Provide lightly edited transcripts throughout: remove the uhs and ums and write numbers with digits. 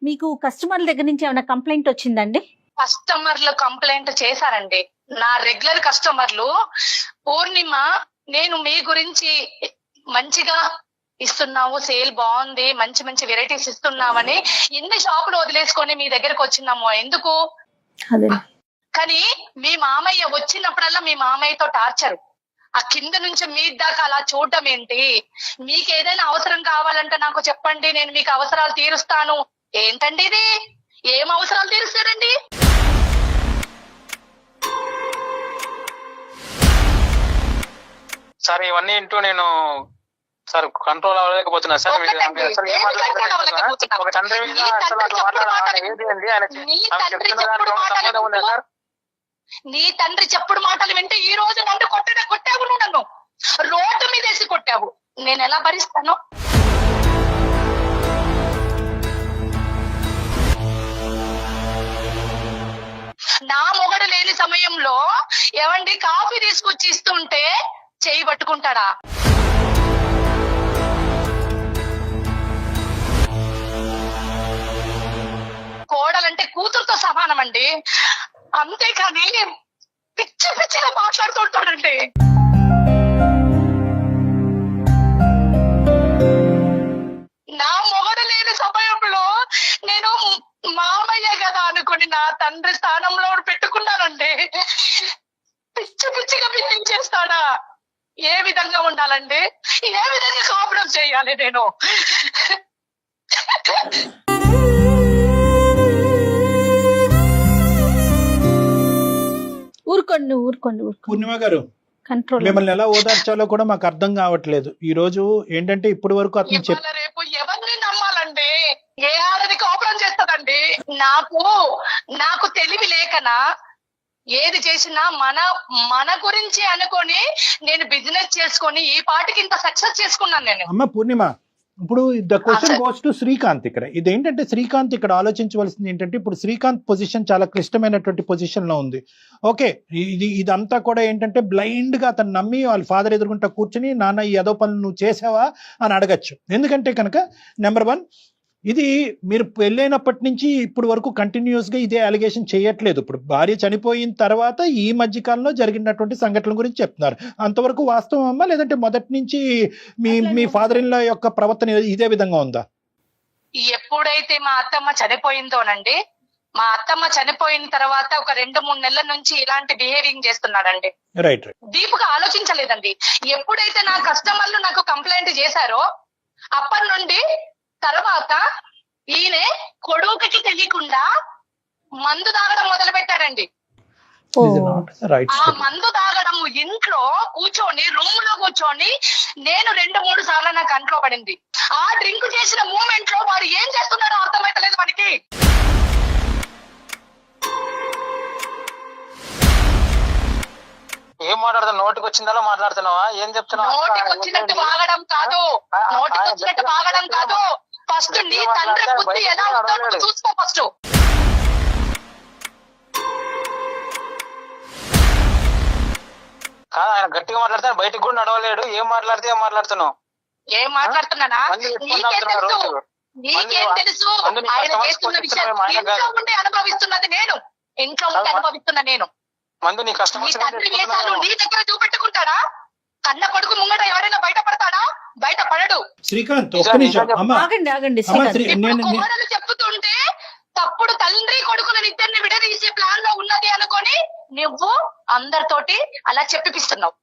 మీకు కస్టమర్ల దగ్గర నుంచి ఏమైనా కంప్లైంట్ వచ్చిందండి? కస్టమర్లు కంప్లైంట్ చేశారండి. నా రెగ్యులర్ కస్టమర్లు, పూర్ణిమ నేను మీ గురించి మంచిగా ఇస్తున్నావు, సేల్ బాగుంది, మంచి మంచి వెరైటీస్ ఇస్తున్నామని ఇన్ని షాపులు వదిలేసుకొని మీ దగ్గరకు వచ్చినాము. ఎందుకు? అదే కానీ మీ మామయ్య వచ్చినప్పుడల్లా మీ మామయ్యతో టార్చర్. ఆ కింద నుంచి మీ దాకా అలా చూడటం ఏంటి? మీకు ఏదైనా అవసరం కావాలంటే నాకు చెప్పండి, నేను మీకు అవసరాలు తీరుస్తాను. ఏంటండి ఇది? ఏం అవసరాలు తీరుస్తారండి? సార్ ఇవన్నీ ఇంటూ నేను సార్ కంట్రోల్ అవ్వలేకపోతున్నా సార్. నీ తండ్రి చెప్పుడు మాటలు వింటే ఈ రోజు నన్ను కొట్టావు, నువ్వు నన్ను రోడ్డు మీద వేసి కొట్టావు. నేను ఎలా భరిస్తాను? నా మొగడు లేని సమయంలో ఏమండి కాఫీ తీసుకొచ్చి ఇస్తుంటే చేయి పట్టుకుంటాడా? కోడలంటే కూతురుతో సమానం అండి, అంతేకాని పిచ్చి పిచ్చిగా మాట్లాడుతుంటాడండి. నా మొగడు లేని సమయంలో నేను మామయ్య కదా అనుకుని నా తండ్రి స్థానంలో పెట్టుకున్నానండి. పిచ్చి పిచ్చిగా బిల్లింగ్ చేస్తాడా? ఏ విధంగా ఉండాలండి? ఏ విధంగా కాపురం చేయాలి నేను? ఊరుకోండి. పూర్ణిమ గారు, కంట్రోల్. మిమ్మల్ని ఎలా ఓదార్చాలో కూడా మాకు అర్థం కావట్లేదు. ఈ రోజు ఏంటంటే ఇప్పటి వరకు అతను ఇవాళ రేపు ఎవరిని నమ్మాలండి? ఏ ఆడది కాపురం చేస్తుందండి? నాకు తెలివి లేకనా? ఏది చేసినా మన గురించి అనుకొని నేను బిజినెస్ చేసుకొని ఈ పాటికి ఇంత సక్సెస్ చేసుకున్నాను నేను. అమ్మ పూర్ణిమ, ఇప్పుడు the question goes to Srikanth. ఇక్కడ ఏంటంటే శ్రీకాంత్ ఇక్కడ ఆలోచించవలసింది ఏంటంటే, ఇప్పుడు శ్రీకాంత్ పొజిషన్ చాలా క్లిష్టమైనటువంటి పొజిషన్ లో ఉంది. ఓకే, ఇదంతా కూడా ఏంటంటే బ్లైండ్ గా అతను నమ్మి వాళ్ళ ఫాదర్ ఎదుర్కొంటా కూర్చుని, నాన్న ఈ ఏదో పనులు నువ్వు చేసావా అని అడగచ్చు. ఎందుకంటే కనుక నెంబర్ 1, ఇది మీరు పెళ్ళైనప్పటి నుంచి ఇప్పుడు వరకు కంటిన్యూస్ గా ఇదే అలిగేషన్ చేయట్లేదు. ఇప్పుడు భార్య చనిపోయిన తర్వాత ఈ మధ్య కాలంలో జరిగినటువంటి సంఘటనల గురించి చెప్తున్నారు. అంతవరకు వాస్తవం అమ్మా, లేదంటే మొదటి నుంచి మీ ఫాదర్ ఇన్ లా యొక్క ప్రవర్తన ఇదే విధంగా ఉందా? ఎప్పుడైతే మా అత్తమ్మ చనిపోయిందోనండి, మా అత్తమ్మ చనిపోయిన తర్వాత ఒక 2-3 నెలల నుంచి ఇలాంటి బిహేవింగ్ చేస్తున్నాడండి. రైట్. డీప్గా ఆలోచించలేదండి. ఎప్పుడైతే నా కస్టమర్లు నాకు కంప్లైంట్ చేశారో అప్పటి నుండి తర్వాత ఈయన కొడుకుకి తెలియకుండా మందు తాగడం మొదలు పెట్టారండి. ఆ మందు తాగడం ఇంట్లో కూర్చొని, రూమ్ లో కూర్చొని నేను 2-3 సార్లు నా కంట్లో పడింది. ఆ డ్రింక్ చేసిన మూమెంట్ లో వాడు ఏం చేస్తున్నాడో అర్థమైతలేదు మనకి. ఏం మాట్లాడుతున్నావు? నోటికి వచ్చిందా మాట్లాడుతున్నావా? ఏం చెప్తున్నావు? నోటికి వచ్చినట్టు వాగడం కాదు, నోటికి వచ్చినట్టు వాగడం కాదు. ఫస్ట్ నీ తండ్రి బుద్ధి ఎలా ఉందో చూసుకో ఫస్ట్. కాదు, ఆయన గట్టిగా మాట్లాడతాను, బయటకు కూడా నడవలేడు. ఏం మాట్లాడుతున్నావు? ఏం మాట్లాడుతున్నానా? నీకేం తెలుసు? ఆయన చేస్తున్న విషయం ఇంట్లో ఉండి అనుభవిస్తున్నది నేను, ఇంట్లో ఉండి అనుభవిస్తున్నా నేను. మందు నీ కష్టం నీ తండ్రి వేసాలు నీ దగ్గర చూపెట్టుకుంటాడా? కన్న కొడుకు ముంగట ఎవరైనా బయటపడతాడా? బయటపడడు. శ్రీకాంత్, ఒక్క నిమిషం అమ్మా. ఆగండి. కోడలు చెప్తుంటే తప్పుడు తండ్రి కొడుకులను ఇద్దరిని విడదీసే ప్లాన్ లో ఉన్నది అనుకొని నువ్వు అందరితోటి అలా చెప్పిస్తున్నావు.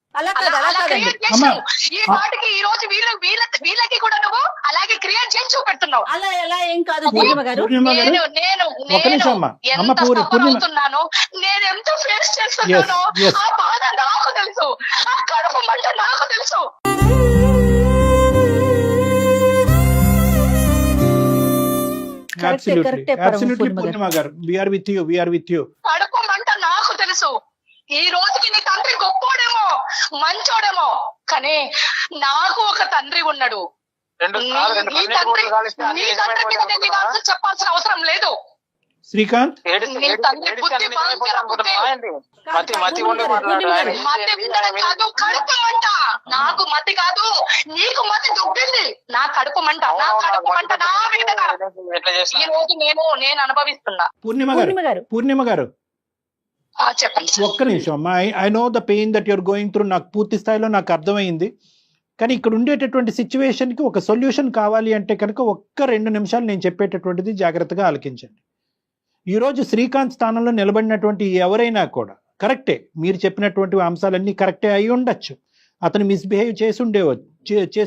ఈ వాటికి ఈ రోజు వీళ్ళకి కూడా నువ్వు అలాగే క్రియేట్ చేసి చూపెడుతున్నావు. అలా ఎలా ఏం కాదు పూర్ణిమ గారు. నేను ఎంత సఫర్ అవుతున్నాను, నేను ఎంత ఫేస్ చేస్తున్నానో ఆ బాధ నాకు తెలుసు, ఆ కడుపు మంట నాకు తెలుసు. కడుపు మంట నాకు తెలుసు. ఈ రోజుకి నీ తండ్రి గొప్పోడేమో, మంచోడేమో, కానీ నాకు ఒక తండ్రి ఉన్నాడు. నీ తండ్రి చెప్పాల్సిన అవసరం లేదు. శ్రీకాంత్ మీ తండ్రి బుద్ధి భయంకర బుద్ధి. మతి ఉండడం కాదు, కడుపు మంట. నాకు మతి కాదు, నీకు మతి దుబ్బింది. నా కడుపు మంట నా మీదగా ఈ రోజు నేను అనుభవిస్తున్నా. పూర్ణిమ గారు చెప్పండి. ఒక్క నిమిషం అమ్మా. I know the pain that you're going through. నాకు పూర్తి స్థాయిలో నాకు అర్థమైంది. కానీ ఇక్కడ ఉండేటటువంటి సిచ్యువేషన్కి ఒక సొల్యూషన్ కావాలి అంటే కనుక ఒక్క 2 నిమిషాలు నేను చెప్పేటటువంటిది జాగ్రత్తగా ఆలకించండి. ఈరోజు శ్రీకాంత్ స్థానంలో నిలబడినటువంటి ఎవరైనా కూడా కరెక్టే, మీరు చెప్పినటువంటి అంశాలన్నీ కరెక్టే అయి ఉండొచ్చు. అతను మిస్బిహేవ్ చేసి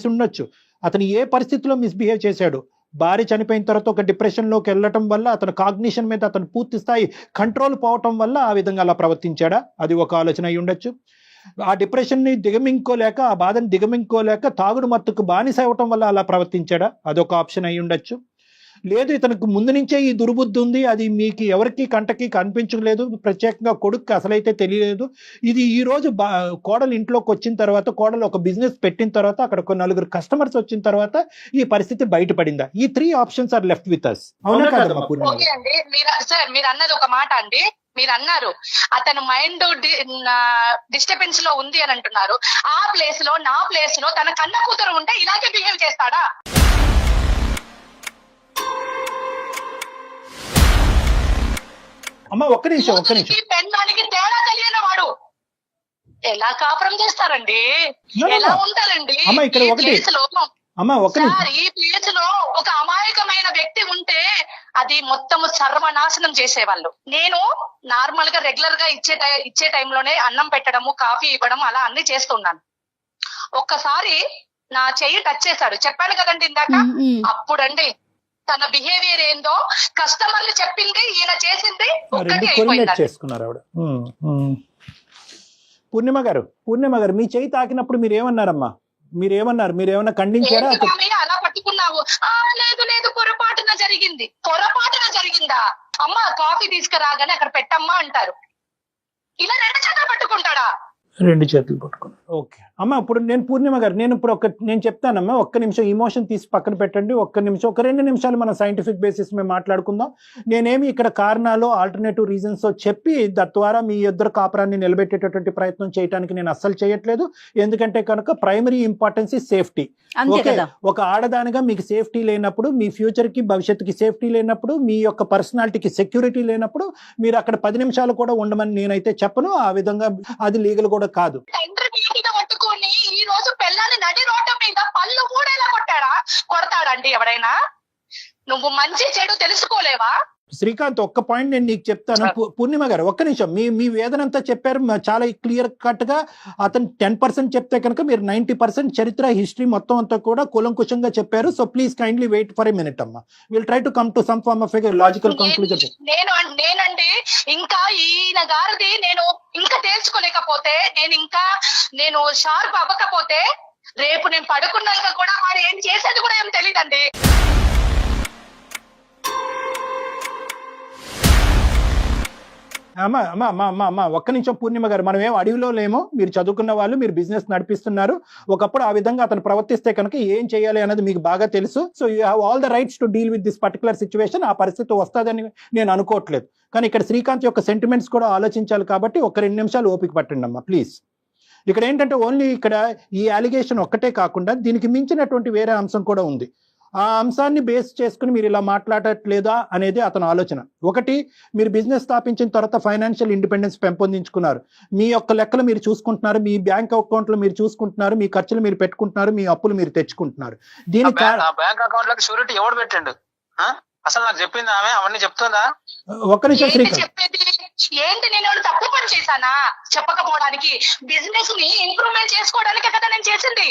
ఉండొచ్చు. అతను ఏ పరిస్థితిలో మిస్బిహేవ్ చేశాడు, భార్య చనిపోయిన తర్వాత ఒక డిప్రెషన్లోకి వెళ్ళటం వల్ల అతను కాగ్నిషన్ మీద అతను పూర్తి స్థాయి కంట్రోల్ పోవటం వల్ల ఆ విధంగా అలా ప్రవర్తించాడా, అది ఒక ఆలోచన అయి ఉండొచ్చు. ఆ డిప్రెషన్ని దిగమింగుకోలేక, ఆ బాధను దిగమింగుకోలేక తాగుడు మత్తుకు బానిస అవ్వటం వల్ల అలా ప్రవర్తించాడా, అదొక ఆప్షన్ అయి ఉండొచ్చు. లేదు ఇతనికి ముందు నుంచే ఈ దుర్బుద్ధి ఉంది, అది మీకు ఎవరికి కంటకి కనిపించలేదు, ప్రత్యేకంగా కొడుకు అసలైతే తెలియలేదు. ఇది ఈ రోజు కోడలు ఇంట్లోకి వచ్చిన తర్వాత, కోడలు ఒక బిజినెస్ పెట్టిన తర్వాత, అక్కడ ఒక 4 కస్టమర్స్ వచ్చిన తర్వాత ఈ పరిస్థితి బయటపడిందా? ఈ 3 options are left with us. అవునా కాదమ్మా పూర్ణ? ఓకే అండి, మీరు అన్నది ఒక మాట అండి. మీరు అన్నారు అతను మైండ్ డిస్టర్బెన్స్ లో ఉంది అని అంటున్నారు. ఆ ప్లేస్ లో, నా ప్లేస్ లో తన కన్న కూతురు ఉంటే ఇలాగే బిహేవ్ చేస్తాడా? అమ్మ ఒక్క నిమిషం పెళ్ళానికి తేడా తెలియని వాడు ఎలా కాపురం చేస్తారండి, ఎలా ఉంటారండి? ఈ ప్లేస్ లో ఒక అమాయకమైన వ్యక్తి ఉంటే అది మొత్తం సర్వనాశనం చేసేవాళ్ళు. నేను నార్మల్ గా రెగ్యులర్ గా ఇచ్చే టైంలోనే అన్నం పెట్టడము, కాఫీ ఇవ్వడం అలా అన్ని చేస్తున్నాను. ఒక్కసారి నా చెయ్యి టచ్ చేశాడు, చెప్పాను కదండి ఇందాక. అప్పుడండి తన బిహేవియర్ ఏందో, కస్టమర్లు చెప్పింది ఈయన చేసింది ఒక్కటి అయిపోయింది. పూర్ణిమ గారు మీ చెయ్యి తాకినప్పుడు మీరు ఏమన్నారమ్మా? మీరేమన్నా ఖండించారా? అలా పట్టుకున్నావు? లేదు పొరపాటున జరిగిందా? అమ్మ కాఫీ తీసుకురాగానే అక్కడ పెట్టమ్మా అంటారు. ఇలా 2 చేతులు పట్టుకుంటాడా? 2 చేతులు పట్టుకున్నాను. ఓకే అమ్మ, ఇప్పుడు నేను పూర్ణిమ గారు నేను చెప్తానమ్మా. ఒక్క నిమిషం ఇమోషన్ తీసి పక్కన పెట్టండి. ఒక 2 నిమిషాలు మనం సైంటిఫిక్ బేసిస్ మేము మాట్లాడుకుందాం. నేనేమి ఇక్కడ కారణాలు, ఆల్టర్నేటివ్ రీజన్స్ చెప్పి తద్వారా మీ ఇద్దరు కాపురాన్ని నిలబెట్టేటటువంటి ప్రయత్నం చేయడానికి నేను అస్సలు చేయట్లేదు. ఎందుకంటే కనుక ప్రైమరీ ఇంపార్టెన్స్ ఈ సేఫ్టీ. ఓకే, ఒక ఆడదానిగా మీకు సేఫ్టీ లేనప్పుడు, మీ ఫ్యూచర్ కి భవిష్యత్తుకి సేఫ్టీ లేనప్పుడు, మీ యొక్క పర్సనాలిటీకి సెక్యూరిటీ లేనప్పుడు మీరు అక్కడ 10 నిమిషాలు కూడా ఉండమని నేనైతే చెప్పను. ఆ విధంగా అది లీగల్ కూడా కాదు. పట్టుకొని ఈ రోజు పిల్లల్ని నడి రోడ్డు మీద పళ్ళు మూడేలా కొడతాడండి ఎవరైనా? నువ్వు మంచి చెడు తెలుసుకోలేవా? శ్రీకాంత్ ఒక్క పాయింట్ నేను నీకు చెప్తాను. పూర్ణిమ గారు ఒక్క నిమిషం. మీ వేదనంతా చెప్పారు చాలా క్లియర్ కట్ గా. అతను 10% చెప్తే కనుక మీరు 90% చరిత్ర, హిస్టరీ మొత్తం అంతా కూడా కూలంకుషంగా చెప్పారు. So please kindly wait for a minute అమ్మా. Will try to come to some form of logical conclusion. నేనండి ఇంకా ఈయన గారిది నేను ఇంకా తేల్చుకోలేకపోతే, నేను షార్ప్ అవ్వకపోతే రేపు నేను పడుకున్నాక కూడా వాడు ఏం చేసేది కూడా ఏం తెలియదండి. అమ్మా ఒక్క నిమిషం పూర్ణిమ గారు. మనం ఏం అడవిలో లేమో, మీరు చదువుకున్న వాళ్ళు, మీరు బిజినెస్ నడిపిస్తున్నారు. ఒకప్పుడు ఆ విధంగా అతను ప్రవర్తిస్తే కనుక ఏం చేయాలి అనేది మీకు బాగా తెలుసు. So you have all the rights to deal with this particular situation. ఆ పరిస్థితి వస్తుందని నేను అనుకోవట్లేదు. కానీ ఇక్కడ శ్రీకాంత్ యొక్క సెంటిమెంట్స్ కూడా ఆలోచించాలి కాబట్టి ఒక 2 నిమిషాలు ఓపిక పట్టండి అమ్మా ప్లీజ్. ఇక్కడ ఏంటంటే ఓన్లీ ఇక్కడ ఈ అలిగేషన్ ఒక్కటే కాకుండా దీనికి మించినటువంటి వేరే అంశం కూడా ఉంది. ఆ అంశాన్ని బేస్ చేసుకుని మీరు ఇలా మాట్లాడట్లేదా అనేది అతని ఆలోచన. ఒకటి, మీరు బిజినెస్ స్థాపించిన తర్వాత ఫైనాన్షియల్ ఇండిపెండెన్స్ పెంపొందించుకున్నారు. మీ యొక్క లెక్కలు మీరు చూసుకుంటున్నారు, మీ బ్యాంక్ అకౌంట్లు మీరు చూసుకుంటున్నారు, మీ ఖర్చులు మీరు పెట్టుకుంటున్నారు, మీ అప్పులు మీరు తెచ్చుకుంటున్నారు. దీనికి బ్యాంక్ అకౌంట్ లో షూరిటీ ఎవడు పెట్టండు? అసలు నాకు చెప్పింది ఆమె, అవన్నీ చెప్తుందా? ఒక్క నిమిషం శ్రీకాంత్. ఏంటి నేను తప్పు పని చేశానా చెప్పకపోవడానికి? బిజినెస్ ని ఇంప్రూవ్మెంట్ చేసుకోవడానికి కదా నేను చేసింది.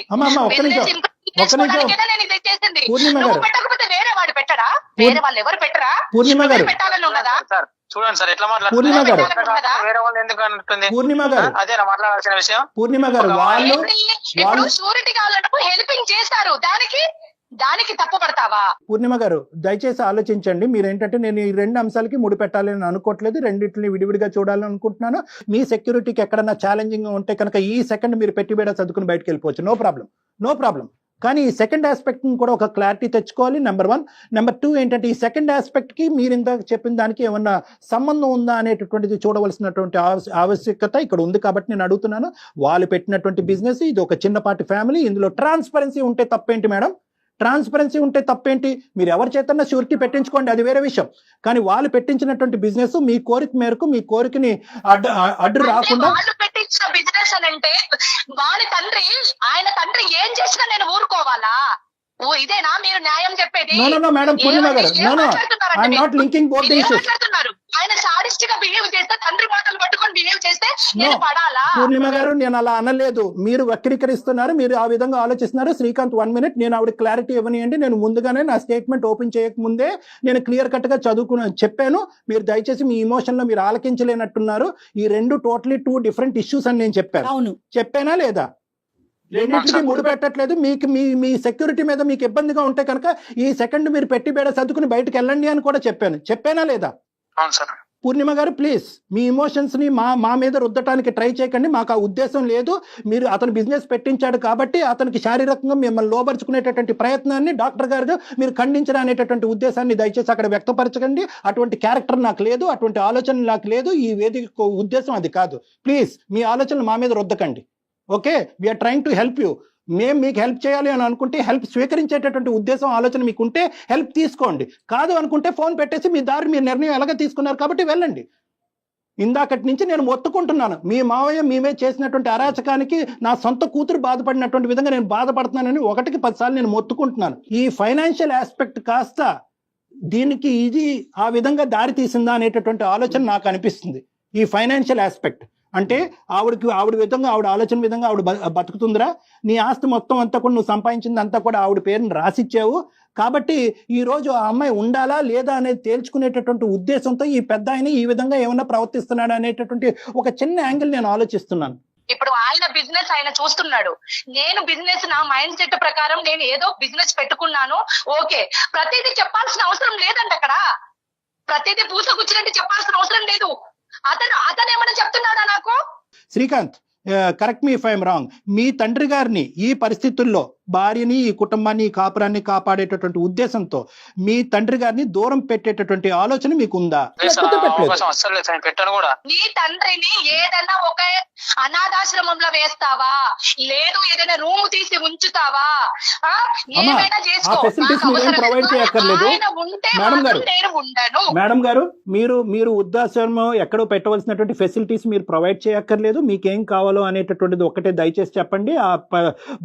పెట్టకపోతే వేరే వాడు పెట్టరా? వేరే వాళ్ళు ఎవరు పెట్టరా? పెట్టాలని ఉన్నదా? చూడండి సార్ ఎట్లా మాట్లాడుతున్నారు. వేరే వాళ్ళు ఎందుకు అంటుంది? అదేనా మాట్లాడాల్సిన విషయం? పూర్ణిమ గారు ఇప్పుడు షూరిటీ కావాలంటే హెల్పింగ్ చేస్తారు, దానికి తప్పు పడతావా? పూర్ణిమ గారు దయచేసి ఆలోచించండి. మీరు ఏంటంటే నేను ఈ 2 అంశాలకి ముడి పెట్టాలని అనుకోవట్లేదు, రెండింటిని విడివిడిగా చూడాలని అనుకుంటున్నాను. మీ సెక్యూరిటీకి ఎక్కడన్నా ఛాలెంజింగ్ ఉంటే కనుక ఈ సెకండ్ మీరు పెట్టుబడి చదువుకుని బయటకు వెళ్ళిపోవచ్చు. No problem. కానీ ఈ సెకండ్ ఆస్పెక్ట్ కూడా ఒక క్లారిటీ తెచ్చుకోవాలి. నెంబర్ 1. నెంబర్ 2 ఏంటంటే ఈ సెకండ్ ఆస్పెక్ట్ కి మీరు ఇందాక చెప్పిన దానికి ఏమన్నా సంబంధం ఉందా అనేటటువంటిది చూడవలసినటువంటి ఆవశ్యకత ఇక్కడ ఉంది. కాబట్టి నేను అడుగుతున్నాను, వాళ్ళు పెట్టినటువంటి బిజినెస్, ఇది ఒక చిన్నపాటి ఫ్యామిలీ, ఇందులో ట్రాన్స్పరెన్సీ ఉంటే తప్పేంటి మేడం? ట్రాన్స్పరెన్సీ ఉంటే తప్పేంటి? మీరు ఎవరి చేతన్నా షూరిటీ పెట్టించుకోండి, అది వేరే విషయం. కానీ వాళ్ళు పెట్టించినటువంటి బిజినెస్ మీ కోరిక మేరకు, మీ కోరికని అడ్డు రాకుండా పెట్టించిన బిజినెస్ అని అంటే వాడి తండ్రి, ఆయన తండ్రి ఏం చేసినా నేను ఊరుకోవాలా? ఇదేనా మీరు న్యాయం చెప్పేది? నో మేడం, పూర్ణిమ గారు, no I'm not linking both the issues. ఆయన సాడిస్ట్ గా బిహేవ్ చేస్తే, తండ్రి మాటలు పట్టుకొని బిహేవ్ చేస్తే నేను పడాలా? పూర్ణిమ గారు, నేను అలా అనలేదు. మీరు వక్రీకరిస్తున్నారు, మీరు ఆ విధంగా ఆలోచిస్తున్నారు. శ్రీకాంత్ 1 minute, నేను ఆవిడ క్లారిటీ ఇవ్వనియండి. నేను ముందుగానే నా స్టేట్మెంట్ ఓపెన్ చేయక ముందే నేను క్లియర్ కట్ గా చెప్పాను. మీరు దయచేసి మీ ఇమోషన్ లో మీరు ఆలకించలేనట్టున్నారు. ఈ 2 టోటలీ 2 డిఫరెంట్ ఇష్యూస్ అని నేను చెప్పాను. అవును, చెప్పానా లేదా? రెండింటికి ముడి పెట్టట్లేదు. మీకు మీ సెక్యూరిటీ మీద మీకు ఇబ్బందిగా ఉంటే కనుక ఈ సెకండ్ మీరు పెట్టి బేడ సర్దుకుని బయటకు వెళ్ళండి అని కూడా చెప్పానా లేదా? పూర్ణిమ గారు, ప్లీజ్ మీ ఇమోషన్స్ ని మా మీద రుద్దటానికి ట్రై చేయకండి. మాకు ఆ ఉద్దేశం లేదు. మీరు అతను బిజినెస్ పెట్టించాడు కాబట్టి అతనికి శారీరకంగా మిమ్మల్ని లోబరుచుకునేటటువంటి ప్రయత్నాన్ని డాక్టర్ గారుగా మీరు ఖండించడం అనేటటువంటి ఉద్దేశాన్ని దయచేసి అక్కడ వ్యక్తపరచకండి. అటువంటి క్యారెక్టర్ నాకు లేదు, అటువంటి ఆలోచన నాకు లేదు. ఈ వేదిక ఉద్దేశం అది కాదు. ప్లీజ్ మీ ఆలోచనలు మా మీద రుద్దకండి. Okay, we are trying to help you. మేము మీకు హెల్ప్ చేయాలి అని అనుకుంటే, హెల్ప్ స్వీకరించేటటువంటి ఉద్దేశం, ఆలోచన మీకు ఉంటే హెల్ప్ తీసుకోండి. కాదు అనుకుంటే ఫోన్ పెట్టేసి మీ దారి, మీ నిర్ణయం ఎలాగ తీసుకున్నారు కాబట్టి వెళ్ళండి. ఇందాకటి నుంచి నేను మొత్తుకుంటున్నాను, మీ మావయ్య మేమే చేసినటువంటి అరాచకానికి నా సొంత కూతురు బాధపడినటువంటి విధంగా నేను బాధపడుతున్నానని 1కి 10 సార్లు నేను మొత్తుకుంటున్నాను. ఈ ఫైనాన్షియల్ ఆస్పెక్ట్ కాస్త దీనికి ఇది ఆ విధంగా దారి తీసిందా అనేటటువంటి ఆలోచన నాకు అనిపిస్తుంది. ఈ ఫైనాన్షియల్ ఆస్పెక్ట్ అంటే ఆవిడ విధంగా, ఆవిడ ఆలోచన విధంగా ఆవిడ బతుకుతుందిరా? నీ ఆస్తి మొత్తం అంతా కూడా నువ్వు సంపాదించింది అంతా కూడా ఆవిడ పేరుని రాసిచ్చావు. కాబట్టి ఈ రోజు ఆ అమ్మాయి ఉండాలా లేదా అనేది తేల్చుకునేటటువంటి ఉద్దేశంతో ఈ పెద్ద ఆయన ఈ విధంగా ఏమన్నా ప్రవర్తిస్తున్నాడు అనేటటువంటి ఒక చిన్న యాంగిల్ నేను ఆలోచిస్తున్నాను. ఇప్పుడు ఆయన బిజినెస్ ఆయన చూస్తున్నాడు, నేను బిజినెస్ నా మైండ్ సెట్ ప్రకారం నేను ఏదో బిజినెస్ పెట్టుకున్నాను. ఓకే, ప్రతిదీ చెప్పాల్సిన అవసరం లేదండి. అక్కడ ప్రతిదీ పూసగుచ్చినట్టు చెప్పాల్సిన అవసరం లేదు. అతను ఏమైనా చెప్తున్నాడా నాకు? Srikanth, correct me if I'm wrong. మీ తండ్రి గారిని ఈ పరిస్థితుల్లో, భార్యని, ఈ కుటుంబాన్ని, ఈ కాపురాన్ని కాపాడేటటువంటి ఉద్దేశంతో మీ తండ్రి గారిని దూరం పెట్టేటటువంటి ఆలోచన మీకు ఉందా? నీ తండ్రిని ఏదైనా ఒక అనాథాశ్రమంలో వేస్తావా, లేదు ఏదైనా రూమ్ తీసి ఉంచుతావా, ఏమైనా చేసుకో. ప్రొవైడ్ చేయక్కర్లేదు మేడం గారు. మీరు వృద్ధాశ్రమం ఎక్కడో పెట్టవలసినటువంటి ఫెసిలిటీస్ మీరు ప్రొవైడ్ చేయక్కర్లేదు. మీకేం కావాలో అనేటటువంటిది ఒకటే దయచేసి చెప్పండి. ఆ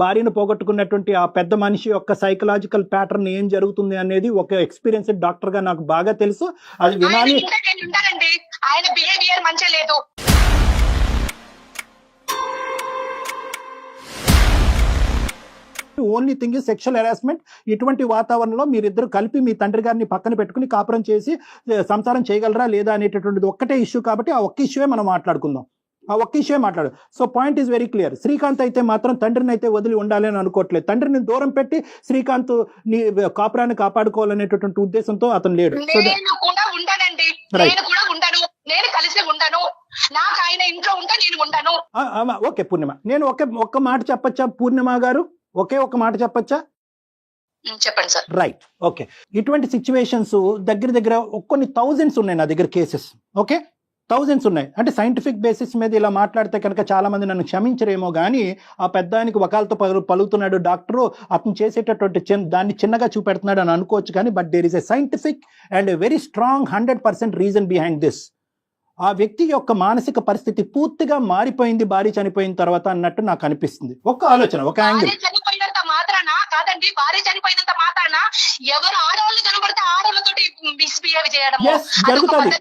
భార్యను పోగొట్టుకున్న ఆ పెద్ద మనిషి యొక్క సైకలాజికల్ ప్యాటర్న్ ఏం జరుగుతుంది అనేది ఒక ఎక్స్పీరియన్స్డ్ డాక్టర్ గా నాకు బాగా తెలుసు. అది వినాలి. ఆయన బిహేవియర్ మంచిగా లేదు. Only thing is sexual harassment. ఇటువంటి వాతావరణంలో మీరిద్దరు కలిపి మీ తండ్రి గారిని పక్కన పెట్టుకుని కాపురం చేసి సంసారం చేయగలరా లేదా అనేటటువంటిది ఒక్కటే ఇష్యూ. కాబట్టి ఆ ఒక్క ఇష్యూయే మనం మాట్లాడుకుందాం. ఆ ఒక్క ఇష్యూ మాట్లాడు. So point is very clear. Srikanth అయితే మాత్రం తండ్రిని అయితే వదిలి ఉండాలి అని అనుకోవట్లేదు. తండ్రిని దూరం పెట్టి శ్రీకాంత్ నీ కాపురాన్ని కాపాడుకోవాలనేటటువంటి ఉద్దేశంతో అతను లేడు. నేను కూడా ఉండనండి, నేను కూడా ఉండను, నేను కలిసి ఉండను, నాకు ఆయన ఇంట్లో ఉంటే నేను ఉండను. ఓకే పూర్ణిమ, నేను ఒక్క మాట చెప్పచ్చా పూర్ణిమ గారు? ఒక్క మాట చెప్పచ్చా? చెప్పండి సార్. Right, okay. ఇటువంటి సిచ్యువేషన్స్ దగ్గర కొన్ని థౌజండ్స్ ఉన్నాయి నా దగ్గర కేసెస్. ఓకే, థౌజండ్స్ ఉన్నాయి. అంటే సైంటిఫిక్ బేసిస్ మీద ఇలా మాట్లాడితే కనుక చాలా మంది నన్ను క్షమించరేమో కానీ, ఆ పెద్దానికి వకాలతో పలుకుతున్నాడు డాక్టరు, అతను చేసేటటువంటి దాన్ని చిన్నగా చూపెడుతున్నాడు అని అనుకోవచ్చు. కానీ but there is a scientific and very strong 100% reason behind this. ఆ వ్యక్తి యొక్క మానసిక పరిస్థితి పూర్తిగా మారిపోయింది భార్య చనిపోయిన తర్వాత అన్నట్టు నాకు అనిపిస్తుంది. ఒక ఆలోచన, ఒక యాంగిల్. చనిపోయినంత మాత్రాన కాదండి, భార్య చనిపోయినంత మాత్రాన ఎవరు ఆడవాళ్ళు కనబడితే ఆడవాళ్ళతోటి మిస్బిహేవ్ చేయడం జరుగుతుంది.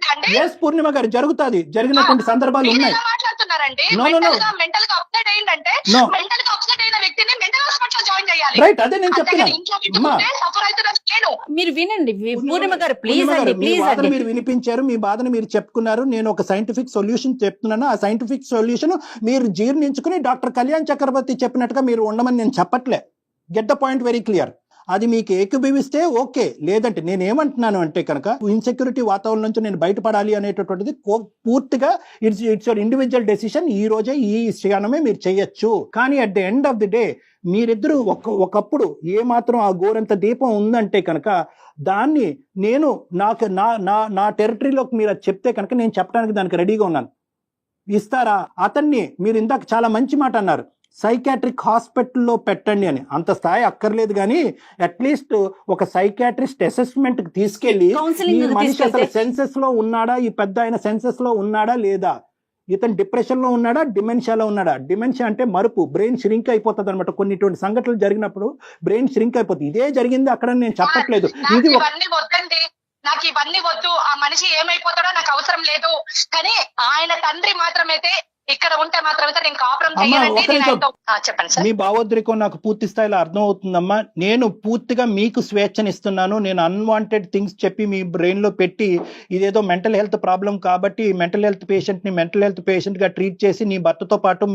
ఎస్ పూర్ణిమ గారు, జరుగుతుంది. జరిగినటువంటి సందర్భాలు ఉన్నాయి. మాట్లాడుతున్నారండి. మెంటల్ గా అప్సెట్ అయిందంటే మెంటల్ గా అప్సెట్ అయిన వ్యక్తిని మెంటల్ హాస్పిటల్ జాయిన్ చేయాలి. రైట్, అదే నేను చెప్తున్నాను. మీరు వినండి పూర్ణిమ గారు, ప్లీజ్ అండి, ప్లీజ్ అండి. మీరు వినిపించారు, మీ బాధను మీరు చెప్పుకున్నారు. నేను ఒక సైంటిఫిక్ సొల్యూషన్ చెప్తున్నాను. ఆ సైంటిఫిక్ సొల్యూషన్ మీరు జీర్ణించుకుని డాక్టర్ కళ్యాణ్ చక్రవర్తి చెప్పినట్టుగా మీరు ఉండమని నేను చెప్పట్లే. Get the point very clear. అది మీకు ఏకీభవిస్తే ఓకే, లేదంటే నేనేమంటున్నాను అంటే కనుక ఇన్సెక్యూరిటీ వాతావరణం నుంచి నేను బయటపడాలి అనేటటువంటిది పూర్తిగా ఇట్స్ యువర్ ఇండివిజువల్ డెసిషన్. ఈ రోజే ఈ క్షణమే మీరు చేయొచ్చు. కానీ at the end of the day మీరిద్దరూ ఒకప్పుడు ఏమాత్రం ఆ గోరంత దీపం ఉందంటే కనుక దాన్ని నేను నాకు నా టెరిటరీలోకి మీరు అది చెప్తే కనుక నేను చెప్పడానికి దానికి రెడీగా ఉన్నాను. ఇస్తారా? అతన్ని మీరు ఇందాక చాలా మంచి మాట అన్నారు, సైకాట్రిక్ హాస్పిటల్లో పెట్టండి అని. అంత స్థాయి అక్కర్లేదు, కానీ అట్లీస్ట్ ఒక సైకాట్రిస్ట్ అసెస్మెంట్ కి తీసుకెళ్లి ఈ మనిషి అసలు సెన్సెస్ లో ఉన్నాడా, ఈ పెద్ద ఆయన సెన్సెస్ లో ఉన్నాడా లేదా, ఇతను డిప్రెషన్ లో ఉన్నాడా, డిమెన్షియాలో ఉన్నాడా. డిమెన్షియా అంటే మరుపు, బ్రెయిన్ ష్రింక్ అయిపోతుంది అనమాట. కొన్ని ఇటువంటి సంఘటనలు జరిగినప్పుడు బ్రెయిన్ ష్రింక్ అయిపోతుంది. ఇదే జరిగింది అక్కడ, నేను చెప్పట్లేదు. ఇది నాకు ఇవన్నీ వద్దు, ఆ మనిషి ఏమైపోతాడో నాకు అవసరం లేదు. కానీ ఆయన తండ్రి మాత్రమైతే ఇక్కడ ఉంటే మాత్రమైతే నేను కాపురం చేయాలండి. చెప్పండి సార్. మీ భావోద్రేకం నాకు పూర్తి స్థాయిలో అర్థం అవుతుందమ్మా. నేను పూర్తిగా మీకు స్వేచ్ఛనిస్తున్నాను. నేను అన్వాంటెడ్ థింగ్స్ చెప్పి మీ బ్రెయిన్ లో పెట్టి ఇదేదో మెంటల్ హెల్త్ ప్రాబ్లం కాబట్టి మెంటల్ హెల్త్ పేషెంట్ గా ట్రీట్ చేసి నీ భర్తతో పాటు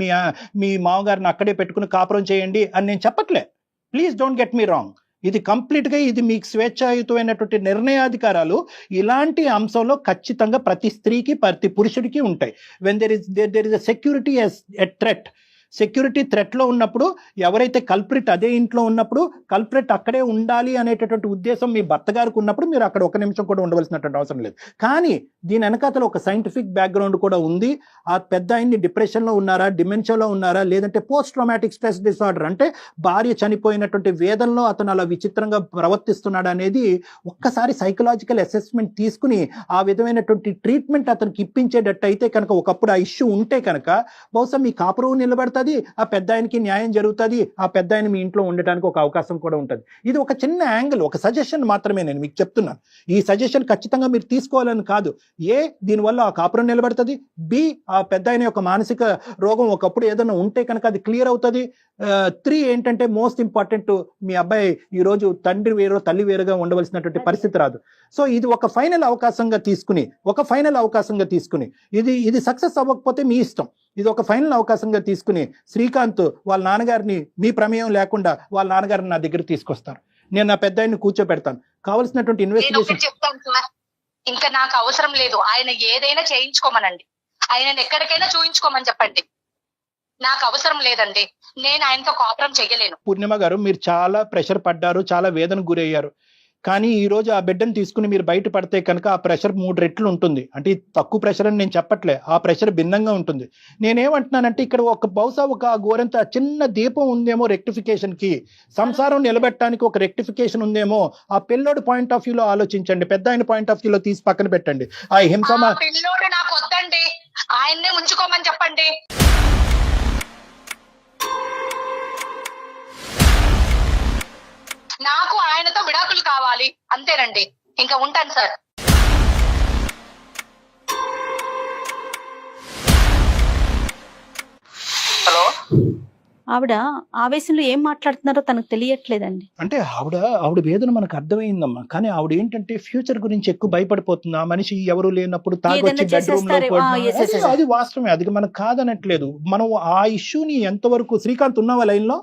మీ మామగారిని అక్కడే పెట్టుకుని కాపురం చేయండి అని నేను చెప్పట్లే. Please don't get me wrong. ఇది కంప్లీట్ గా ఇది మీకు స్వేచ్ఛాయుతమైనటువంటి నిర్ణయాధికారాలు ఇలాంటి అంశంలో ఖచ్చితంగా ప్రతి స్త్రీకి ప్రతి పురుషుడికి ఉంటాయి. When there is a security a threat, security threat లో ఉన్నప్పుడు ఎవరైతే కల్ప్రిట్ అదే ఇంట్లో ఉన్నప్పుడు కల్ప్రిట్ అక్కడే ఉండాలి అనేటటువంటి ఉద్దేశం మీ భర్త గారికి ఉన్నప్పుడు మీరు అక్కడ ఒక నిమిషం కూడా ఉండవలసినటువంటి అవసరం లేదు. కానీ దీని వెనకాతల ఒక సైంటిఫిక్ బ్యాక్గ్రౌండ్ కూడా ఉంది. ఆ పెద్ద ఆయన్ని డిప్రెషన్ లో ఉన్నారా, డిమెన్షియాలో ఉన్నారా, లేదంటే పోస్ట్ ట్రామాటిక్ స్ట్రెస్ డిసార్డర్ అంటే భార్య చనిపోయినటువంటి వేదనలో అతను అలా విచిత్రంగా ప్రవర్తిస్తున్నాడు అనేది ఒక్కసారి సైకలాజికల్ అసెస్మెంట్ తీసుకుని ఆ విధమైనటువంటి ట్రీట్మెంట్ అతనికి ఇప్పించేటట్టు అయితే కనుక, ఒకప్పుడు ఆ ఇష్యూ ఉంటే కనుక బహుశా మీ కాపురం నిలబడుతుంది, ఆ పెద్ద ఆయనకి న్యాయం జరుగుతుంది, ఆ పెద్ద ఆయన మీ ఇంట్లో ఉండడానికి ఒక అవకాశం కూడా ఉంటుంది. ఇది ఒక చిన్న యాంగిల్, ఒక సజెషన్ మాత్రమే నేను మీకు చెప్తున్నాను. ఈ సజెషన్ ఖచ్చితంగా మీరు తీసుకోవాలని కాదు. ఏ, దీనివల్ల ఆ కాపురం నిలబడుతుంది. బి, ఆ పెద్ద ఆయన యొక్క మానసిక రోగం ఒకప్పుడు ఏదైనా ఉంటే కనుక అది క్లియర్ అవుతుంది. 3 ఏంటంటే మోస్ట్ ఇంపార్టెంట్, మీ అబ్బాయి ఈ రోజు తండ్రి వేరు తల్లి వేరుగా ఉండవలసినటువంటి పరిస్థితి రాదు. సో ఇది ఒక ఫైనల్ అవకాశంగా తీసుకుని ఇది సక్సెస్ అవ్వకపోతే మీ ఇష్టం. ఇది ఒక ఫైనల్ అవకాశంగా తీసుకుని శ్రీకాంత్ వాళ్ళ నాన్నగారిని మీ ప్రమేయం లేకుండా వాళ్ళ నాన్నగారిని నా దగ్గర తీసుకొస్తారు. నేను నా పెద్ద ఆయన్ని కూర్చోపెడతాను. కావాల్సినటువంటి ఇన్వెస్టిగేషన్ చెప్తాను సార్. ఇంకా నాకు అవసరం లేదు. ఆయన ఏదైనా చేయించుకోమనండి, ఆయన ఎక్కడికైనా చూయించుకోమని చెప్పండి. నాకు అవసరం లేదండి. నేను ఆయనతో కాపురం చేయలేను. పూర్ణిమ గారు, మీరు చాలా ప్రెషర్ పడ్డారు, చాలా వేదనకు గురయ్యారు. కానీ ఈ రోజు ఆ బిడ్డను తీసుకుని మీరు బయట పడితే కనుక ఆ ప్రెషర్ 3 రెట్లు ఉంటుంది. అంటే తక్కువ ప్రెషర్ అని నేను చెప్పట్లే, ఆ ప్రెషర్ భిన్నంగా ఉంటుంది. నేనేమంటున్నానంటే ఇక్కడ బహుశా ఒక గోరంత చిన్న దీపం ఉందేమో రెక్టిఫికేషన్ కి, సంసారం నిలబెట్టడానికి ఒక రెక్టిఫికేషన్ ఉందేమో. ఆ పిల్లోడు పాయింట్ ఆఫ్ వ్యూలో ఆలోచించండి, పెద్ద ఆయన పాయింట్ ఆఫ్ వ్యూలో తీసి పక్కన పెట్టండి. ఆ హింస పిల్లోడు నాకు వద్దండి, ఆయన్నే ఉంచుకోమని చెప్పండి. నాకు ఆయనతో విడాకులు కావాలి, అంతేనండి. ఇంకా ఉంటాను సార్. హలో. ఆవిడ ఆవేశంలో ఏం మాట్లాడుతున్నారో తనకు తెలియట్లేదండి. అంటే ఆవిడ వేదన మనకు అర్థమైందమ్మా. కానీ ఆవిడ ఏంటంటే ఫ్యూచర్ గురించి ఎక్కువ భయపడిపోతుంది. ఆ మనిషి ఎవరు లేనప్పుడు తాగొచ్చి బెడ్రూమ్ లో, అది వాస్తవమే, అది మనకు కాదనట్లేదు. మనం ఆ ఇష్యూని ఎంతవరకు, శ్రీకాంత్ ఉన్నావా లైన్ లో?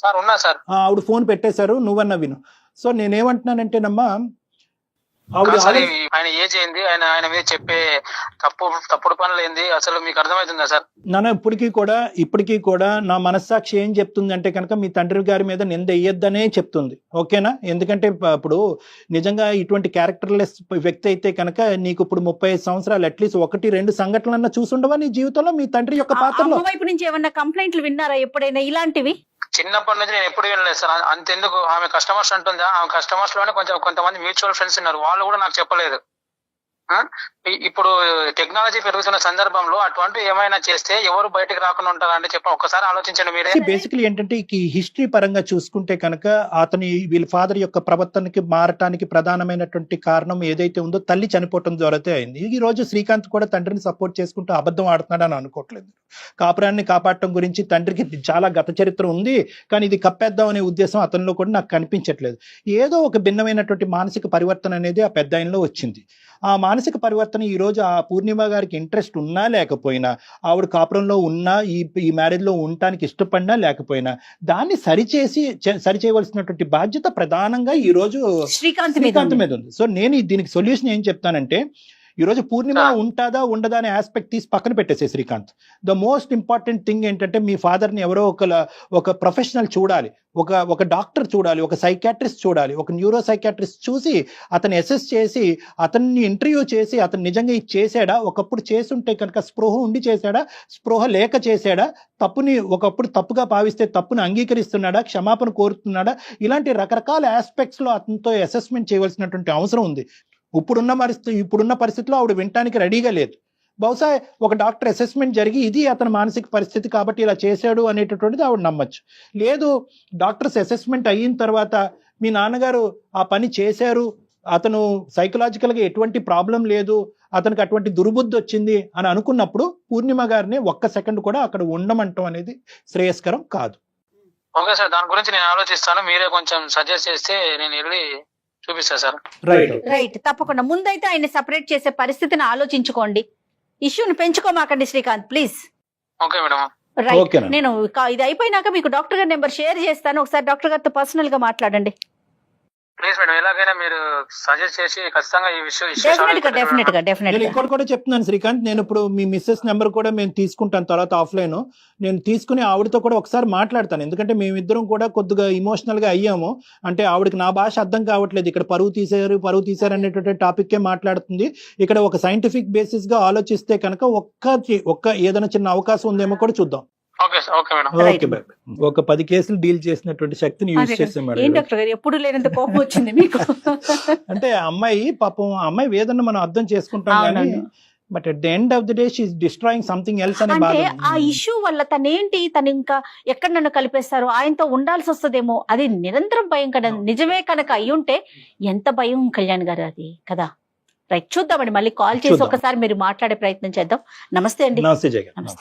సార్ ఉన్నా సార్. ఆవిడ ఫోన్ పెట్టేశారు, నువ్వన్నా విను. సో నేనేమంటున్నానంటేనమ్మా, ఆయన ఏజ్ ఏంది, ఆయన మీద చెప్పే తప్పుడు పనులు ఏంది, అసలు మీకు అర్థమవుతుందా సార్? నాన్న ఇప్పటికీ కూడా నా మనస్సాక్షి ఏం చెప్తుంది అంటే కనుక మీ తండ్రి గారి మీద నింద వేయొద్దనే చెప్తుంది. ఓకేనా? ఎందుకంటే ఇప్పుడు నిజంగా ఇటువంటి క్యారెక్టర్లెస్ వ్యక్తి అయితే కనుక నీకు ఇప్పుడు 35 సంవత్సరాలు అట్లీస్ట్ 1-2 సంఘటనలన్నా చూసుండవా నీ జీవితంలో మీ తండ్రి యొక్క పాత్రలో? వైపు నుంచి ఏమన్నా కంప్లైంట్లు విన్నారా ఎప్పుడైనా ఇలాంటివి? చిన్నప్పటి నుంచి నేను ఎప్పుడు వినలేదు సార్. అంతెందుకు, ఆమె కస్టమర్స్ అంటుందా, ఆమె కస్టమర్స్ లోనే కొంతమంది మ్యూచువల్ ఫ్రెండ్స్ ఉన్నారు, వాళ్ళు కూడా నాకు చెప్పలేదు. ఇప్పుడు టెక్నాలజీ పెరుగుతున్న సందర్భంలో అటువంటి ఏమైనా చేస్తే ఎవరు బయటకు రాకుండా ఉంటారా అంటే ఒక్కసారి ఆలోచించండి మీరే. బేసికలీ ఏంటంటే ఈ హిస్టరీ పరంగా చూసుకుంటే కనుక అతని వీళ్ళ ఫాదర్ యొక్క ప్రవర్తనకి మారటానికి ప్రధానమైనటువంటి కారణం ఏదైతే ఉందో తల్లి చనిపోవటం ద్వారాతే అయింది. ఈ రోజు శ్రీకాంత్ కూడా తండ్రిని సపోర్ట్ చేసుకుంటూ అబద్ధం ఆడుతున్నాడు అని అనుకోవట్లేదు. కాపురాన్ని కాపాడటం గురించి తండ్రికి చాలా గత చరిత్ర ఉంది, కానీ ఇది కప్పేద్దాం అనే ఉద్దేశం అతనిలో కూడా నాకు కనిపించట్లేదు. ఏదో ఒక భిన్నమైనటువంటి మానసిక పరివర్తన అనేది ఆ పెద్ద ఆయనలో వచ్చింది. ఆ మానసిక పరివర్తన ఈ రోజు ఆ పూర్ణిమ గారికి ఇంట్రెస్ట్ ఉన్నా లేకపోయినా, ఆవిడ కాపురంలో ఉన్నా, ఈ మ్యారేజ్ లో ఉండటానికి ఇష్టపడినా లేకపోయినా, దాన్ని సరిచేయవలసినటువంటి బాధ్యత ప్రధానంగా ఈ రోజు శ్రీకాంత్ శ్రీకాంత్ మీద ఉంది. సో నేను దీనికి సొల్యూషన్ ఏం చెప్తానంటే, ఈ రోజు పూర్ణిమ ఉంటుందా ఉండదా అనే ఆస్పెక్ట్ తీసి పక్కన పెట్టేసే Srikanth. The most important thing ఏంటంటే, మీ ఫాదర్ని ఎవరో ఒక ప్రొఫెషనల్ చూడాలి, ఒక డాక్టర్ చూడాలి, ఒక సైకాట్రిస్ట్ చూడాలి, ఒక న్యూరో సైకాట్రిస్ట్ చూసి అతన్ని అసెస్ చేసి అతన్ని ఇంటర్వ్యూ చేసి అతను నిజంగా ఇది చేశాడా, ఒకప్పుడు చేసుంటే కనుక స్పృహ ఉండి చేశాడా, స్పృహ లేక చేశాడా, తప్పుని ఒకప్పుడు తప్పుగా భావిస్తే తప్పుని అంగీకరిస్తున్నాడా, క్షమాపణ కోరుతున్నాడా, ఇలాంటి రకరకాల ఆస్పెక్ట్స్ లో అతనితో అసెస్మెంట్ చేయవలసినటువంటి అవసరం ఉంది. ఇప్పుడున్న పరిస్థితిలో ఆవిడ వినటానికి రెడీగా లేదు. బహుశా ఒక డాక్టర్ అసెస్మెంట్ జరిగి ఇది అతని మానసిక పరిస్థితి కాబట్టి ఇలా చేశాడు అనేటటువంటిది ఆవిడ నమ్మచ్చు. లేదు, డాక్టర్స్ అసెస్మెంట్ అయిన తర్వాత మీ నాన్నగారు ఆ పని చేశారు, అతను సైకలాజికల్గా ఎటువంటి ప్రాబ్లం లేదు, అతనికి అటువంటి దుర్బుద్ధి వచ్చింది అని అనుకున్నప్పుడు పూర్ణిమ గారిని ఒక్క సెకండ్ కూడా అక్కడ ఉండమంటాం అనేది శ్రేయస్కరం కాదు. ఓకే సార్, దాని గురించి నేను ఆలోచిస్తాను. మీరే కొంచెం సజెస్ట్ చేస్తే నేను వెళ్ళి చూపిస్తా సార్. రైట్, తప్పకుండా. ముందైతే ఆయన సెపరేట్ చేసే పరిస్థితిని ఆలోచించుకోండి, ఇష్యూని పెంచుకోమాకండి Srikanth, please. Okay madam. Right, నేను ఇది అయిపోయినాక మీకు డాక్టర్ గారి నెంబర్ షేర్ చేస్తాను, ఒకసారి డాక్టర్ గారితో పర్సనల్ గా మాట్లాడండి ప్లీజ్ మేడం. ఎలాగైనా మీరు సజెస్ట్ చేసి ఖచ్చితంగా ఈ విషయం డెఫినెట్ గా. ఇంకోటి కూడా చెప్తున్నాను శ్రీకాంత్, నేను ఇప్పుడు మీ మిస్సెస్ నెంబర్ కూడా మేము తీసుకుంటాను తర్వాత ఆఫ్లైన్. నేను తీసుకుని ఆవిడతో కూడా ఒకసారి మాట్లాడతాను, ఎందుకంటే మేమిద్దరం కూడా కొద్దిగా ఇమోషనల్ గా అయ్యాము. అంటే ఆవిడకి నా భాష అర్థం కావట్లేదు, ఇక్కడ పరువు తీశారు అనేటువంటి టాపిక్కే మాట్లాడుతుంది. ఇక్కడ ఒక సైంటిఫిక్ బేసిస్ గా ఆలోచిస్తే కనుక ఒక్క ఏదైనా చిన్న అవకాశం ఉందేమో కూడా చూద్దాం. Okay bye. ఒక 10 కేసులు డీల్ చేసినటువంటి శక్తిని యూజ్ చేసాం ఏం డాక్టర్ గారు ఎప్పుడు లేనంత కోపం వచ్చింది మీకు? అంటే అమ్మాయి వేదన మనం అర్థం చేసుకుంటాం కానీ, but at the end of the day she is destroying something else అనే బాధ. అంటే ఆ ఇష్యూ వల్ల తను ఇంకా ఎక్కడ నన్ను కలిపేస్తారు, ఆయనతో ఉండాల్సి వస్తుందేమో, అది నిరంతరం భయం కదా. నిజమే కనుక అయ్యుంటే ఎంత భయం కళ్యాణ్ గారు, అది కదా. రైట్, చూద్దామండి, మళ్ళీ కాల్ చేసి ఒకసారి మీరు మాట్లాడే ప్రయత్నం చేద్దాం. నమస్తే అండి. నమస్తే జగన్.